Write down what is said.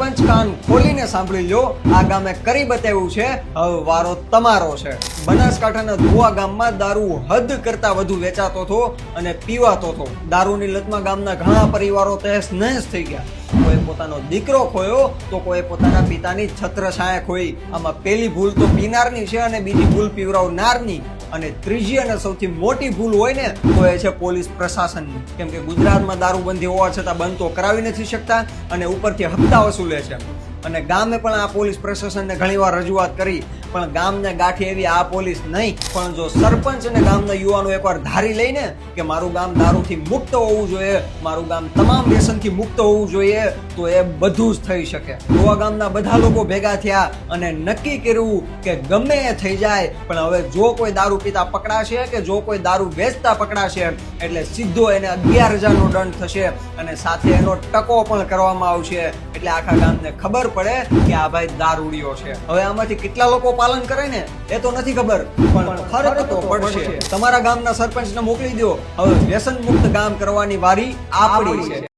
સરપંચ કાન ખોલીને સાંભળી લો, આ ગામે કરી બતાવ્યું છે, હવે વારો તમારો છે। બનાસકાંઠાના ધોવા ગામમાં દારૂ હદ કરતા વધુ વેચાતો હતો અને પીવાતો હતો। દારૂની લતમાં ગામના ઘણા પરિવારો તહેસ નહેસ થઈ ગયા। કોઈ પોતાનો દીકરો ખોયો તો કોઈ પોતાના પિતાની છત્રછાયા ખોઈ। આમાં પહેલી ભૂલ તો પીનારની છે અને બીજી ભૂલ પીવરાવનારની, અને ત્રીજી અને સૌથી મોટી ભૂલ હોય ને તો એ છે પોલીસ પ્રશાસનની। કેમ કે ગુજરાતમાં દારૂબંધી હોવા છતાં બંધ તો કરાવી નથી શકતા અને ઉપરથી હપ્તા વસૂલે છે। અને ગામે પણ આ પોલીસ પ્રશાસનને ઘણીવાર રજૂઆત કરી, પણ ગામને ગાંઠી એવી આ પોલીસ નહીં। પણ જો સરપંચ અને ગામના યુવાનો એકવાર ધારી લઈને કે મારું ગામ દારૂથી મુક્ત હોવું જોઈએ, મારું ગામ તમામ વ્યસનથી મુક્ત હોવું જોઈએ, તો એ બધું જ થઈ શકે। ધોવા ગામના બધા લોકો ભેગા થયા અને નક્કી કર્યું કે ગમે એ થઈ જાય, પણ હવે જો કોઈ દારૂ પીતા પકડાશે કે જો કોઈ દારૂ વેચતા પકડાશે એટલે સીધો એને 11,000નો દંડ થશે અને સાથે એનો ટકો પણ કરવામાં આવશે। એટલે આખા ગામને ખબર પડે કે આ ભાઈ દારૂડિયો છે। હવે આમાંથી કેટલા લોકો પાલન કરે ને એ તો નથી ખબર, પણ ફરક તો પડશે। તમારા ગામના સરપંચને મોકલી દો, હવે વ્યસન મુક્ત ગામ કરવાની વારી આપણી છે।